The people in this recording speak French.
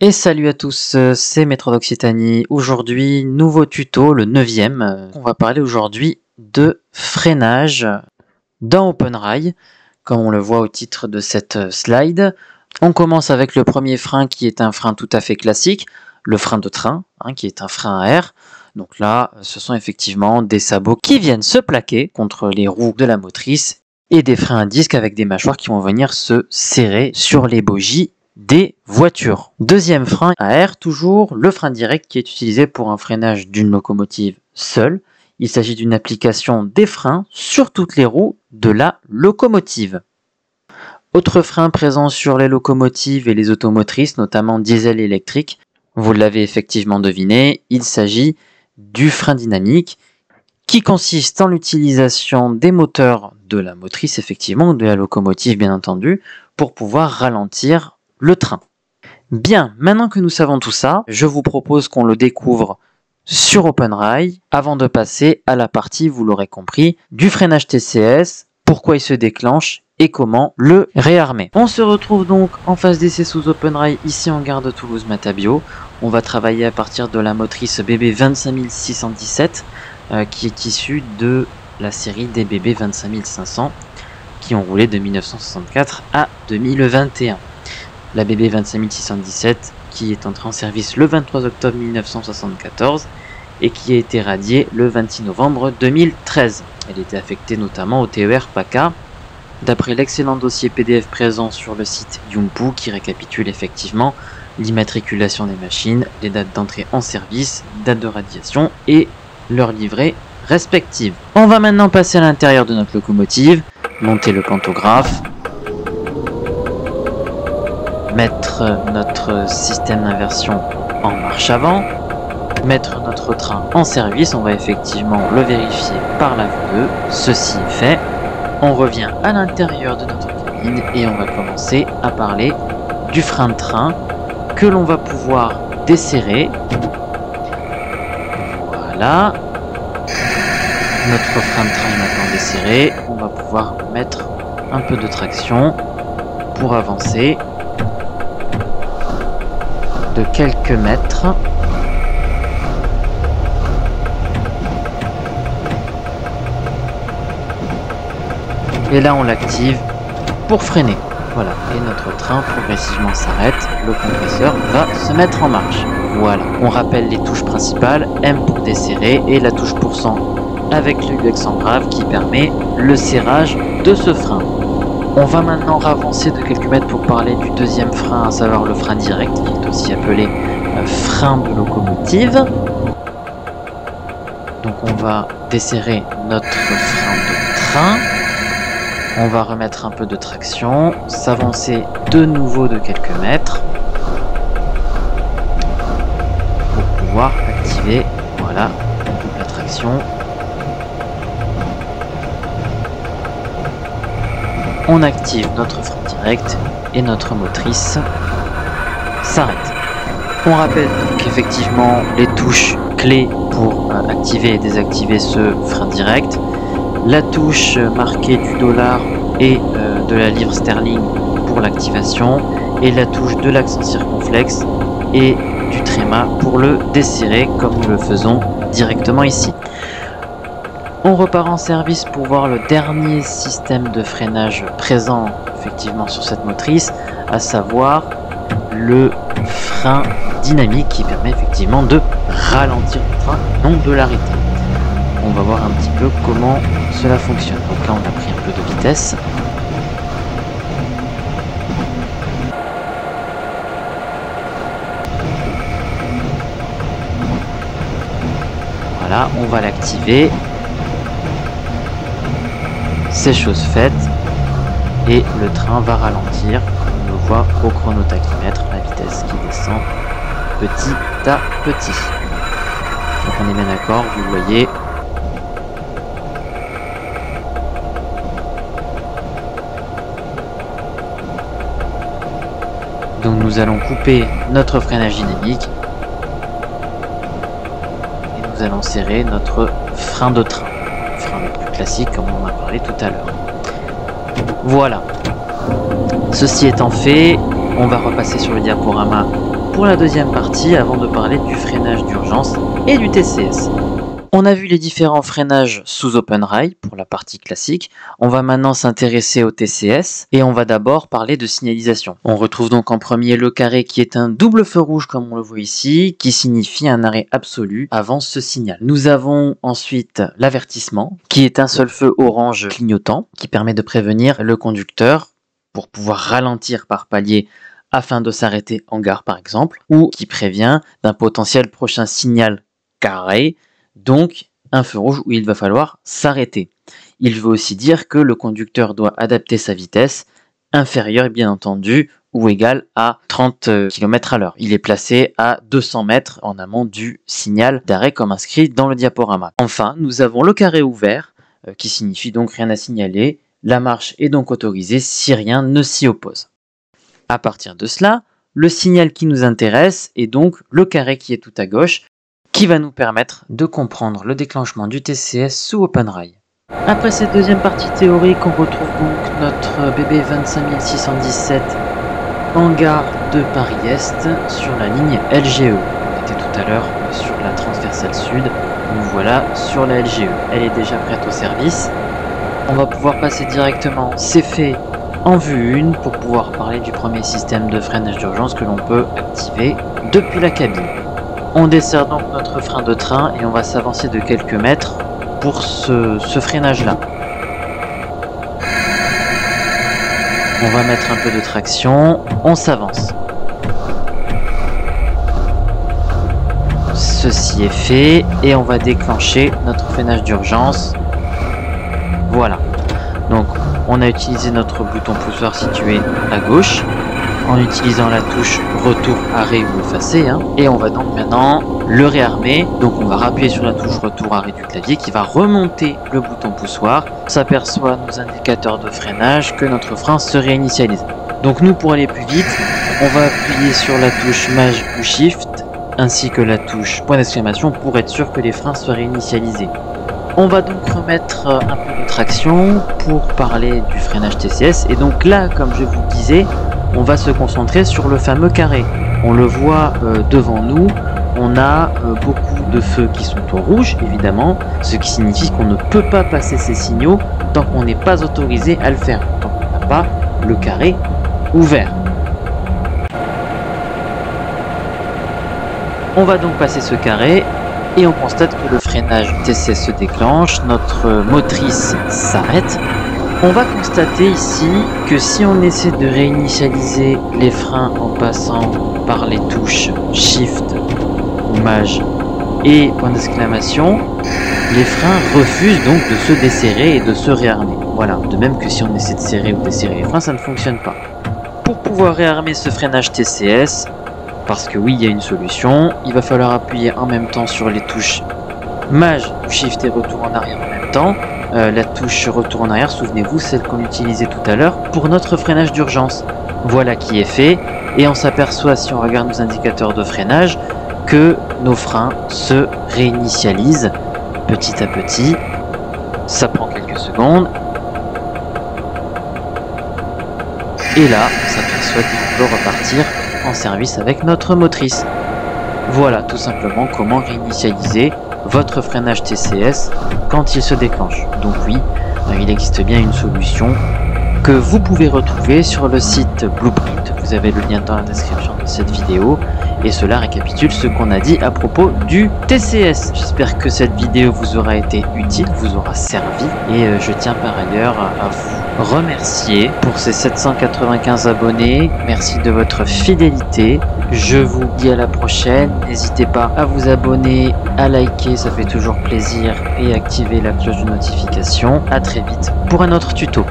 Et salut à tous, c'est Maître d'Occitanie. Aujourd'hui, nouveau tuto, le 9e. On va parler aujourd'hui de freinage dans OpenRail, comme on le voit au titre de cette slide. On commence avec le premier frein qui est un frein tout à fait classique, le frein de train, qui est un frein à air. Donc là, ce sont effectivement des sabots qui viennent se plaquer contre les roues de la motrice et des freins à disque avec des mâchoires qui vont venir se serrer sur les bogies des voitures. Deuxième frein à air, toujours le frein direct qui est utilisé pour un freinage d'une locomotive seule. Il s'agit d'une application des freins sur toutes les roues de la locomotive. Autre frein présent sur les locomotives et les automotrices, notamment diesel et électriques, vous l'avez effectivement deviné, il s'agit du frein dynamique qui consiste en l'utilisation des moteurs de la motrice, effectivement, de la locomotive bien entendu, pour pouvoir ralentir le train. Bien, maintenant que nous savons tout ça, je vous propose qu'on le découvre sur OpenRail avant de passer à la partie, vous l'aurez compris, du freinage TCS, pourquoi il se déclenche et comment le réarmer. On se retrouve donc en phase d'essai sous OpenRail ici en gare de Toulouse-Matabio. On va travailler à partir de la motrice BB 25617 qui est issue de la série des BB 25500 qui ont roulé de 1964 à 2021. La BB 25617 qui est entrée en service le 23 octobre 1974 et qui a été radiée le 26 novembre 2013. Elle était affectée notamment au TER PACA, d'après l'excellent dossier PDF présent sur le site Yumpu qui récapitule effectivement l'immatriculation des machines, les dates d'entrée en service, date de radiation et leur livrée respective. On va maintenant passer à l'intérieur de notre locomotive, monter le pantographe, mettre notre système d'inversion en marche avant, mettre notre train en service, on va effectivement le vérifier par la V2, ceci est fait, on revient à l'intérieur de notre cabine et on va commencer à parler du frein de train que l'on va pouvoir desserrer. Voilà, notre frein de train est maintenant desserré, on va pouvoir mettre un peu de traction pour avancer de quelques mètres. Et là on l'active pour freiner. Voilà, et notre train progressivement s'arrête, le compresseur va se mettre en marche. Voilà, on rappelle les touches principales, M pour desserrer et la touche %, avec le UX engrave qui permet le serrage de ce frein. On va maintenant avancer de quelques mètres pour parler du deuxième frein, à savoir le frein direct, qui est aussi appelé frein de locomotive. Donc on va desserrer notre frein de train. On va remettre un peu de traction, s'avancer de nouveau de quelques mètres pour pouvoir activer, voilà, la double traction. On active notre frein direct et notre motrice s'arrête. On rappelle donc effectivement les touches clés pour activer et désactiver ce frein direct. La touche marquée du dollar et de la livre sterling pour l'activation et la touche de l'accent circonflexe et du tréma pour le desserrer comme nous le faisons directement ici. On repart en service pour voir le dernier système de freinage présent effectivement sur cette motrice, à savoir le frein dynamique qui permet effectivement de ralentir le train, non de l'arrêter. On va voir un petit peu comment cela fonctionne. Donc là on a pris un peu de vitesse. Voilà, on va l'activer. C'est chose faite et le train va ralentir, on le voit au chronotachymètre, la vitesse qui descend petit à petit. Donc on est bien d'accord, vous voyez. Donc nous allons couper notre freinage dynamique et nous allons serrer notre frein de train. Frein le plus classique comme on en a parlé tout à l'heure. Voilà. Ceci étant fait, on va repasser sur le diaporama pour la deuxième partie avant de parler du freinage d'urgence et du TCS. On a vu les différents freinages sous OpenRail pour la partie classique. On va maintenant s'intéresser au TCS et on va d'abord parler de signalisation. On retrouve donc en premier le carré qui est un double feu rouge comme on le voit ici, qui signifie un arrêt absolu avant ce signal. Nous avons ensuite l'avertissement qui est un seul feu orange clignotant qui permet de prévenir le conducteur pour pouvoir ralentir par palier afin de s'arrêter en gare par exemple, ou qui prévient d'un potentiel prochain signal carré, donc un feu rouge où il va falloir s'arrêter. Il veut aussi dire que le conducteur doit adapter sa vitesse, inférieure bien entendu ou égale à 30 km/h. Il est placé à 200 mètres en amont du signal d'arrêt comme inscrit dans le diaporama. Enfin, nous avons le carré ouvert qui signifie donc rien à signaler. La marche est donc autorisée si rien ne s'y oppose. À partir de cela, le signal qui nous intéresse est donc le carré qui est tout à gauche, qui va nous permettre de comprendre le déclenchement du TCS sous OpenRail. Après cette deuxième partie théorique, on retrouve donc notre BB 25617 en gare de Paris-Est sur la ligne LGE. On était tout à l'heure sur la transversale sud, nous voilà sur la LGE. Elle est déjà prête au service. On va pouvoir passer directement, c'est fait, en vue 1 pour pouvoir parler du premier système de freinage d'urgence que l'on peut activer depuis la cabine. On dessert donc notre frein de train et on va s'avancer de quelques mètres pour ce freinage-là. On va mettre un peu de traction, on s'avance. Ceci est fait et on va déclencher notre freinage d'urgence. Voilà. Donc on a utilisé notre bouton poussoir situé à gauche en utilisant la touche retour, arrêt ou effacer, et on va donc maintenant le réarmer. Donc on va rappuyer sur la touche retour, arrêt du clavier qui va remonter le bouton poussoir. On s'aperçoit nos indicateurs de freinage que notre frein se réinitialise. Donc nous, pour aller plus vite, on va appuyer sur la touche Maj ou Shift ainsi que la touche point d'exclamation pour être sûr que les freins soient réinitialisés. On va donc remettre un peu de traction pour parler du freinage TCS, et donc là, comme je vous le disais, on va se concentrer sur le fameux carré. On le voit devant nous, on a beaucoup de feux qui sont au rouge, évidemment, ce qui signifie qu'on ne peut pas passer ces signaux tant qu'on n'est pas autorisé à le faire, tant qu'on n'a pas le carré ouvert. On va donc passer ce carré et on constate que le freinage TCS se déclenche, notre motrice s'arrête. On va constater ici que si on essaie de réinitialiser les freins en passant par les touches Shift, Maj et point d'exclamation, les freins refusent donc de se desserrer et de se réarmer. Voilà, de même que si on essaie de serrer ou desserrer les freins, ça ne fonctionne pas. Pour pouvoir réarmer ce freinage TCS, parce que oui, il y a une solution, il va falloir appuyer en même temps sur les touches Maj ou Shift et retour en arrière en même temps. La touche retour en arrière, souvenez-vous, celle qu'on utilisait tout à l'heure pour notre freinage d'urgence. Voilà qui est fait, et on s'aperçoit, si on regarde nos indicateurs de freinage, que nos freins se réinitialisent petit à petit. Ça prend quelques secondes. Et là, on s'aperçoit qu'on peut repartir en service avec notre motrice. Voilà tout simplement comment réinitialiser votre freinage TCS quand il se déclenche. Donc oui, il existe bien une solution que vous pouvez retrouver sur le site Blueprint. Vous avez le lien dans la description de cette vidéo et cela récapitule ce qu'on a dit à propos du TCS. J'espère que cette vidéo vous aura été utile, vous aura servi, et je tiens par ailleurs à vous remercier pour ces 795 abonnés. Merci de votre fidélité. Je vous dis à la prochaine. N'hésitez pas à vous abonner, à liker, ça fait toujours plaisir, et activer la cloche de notification. À très vite pour un autre tuto.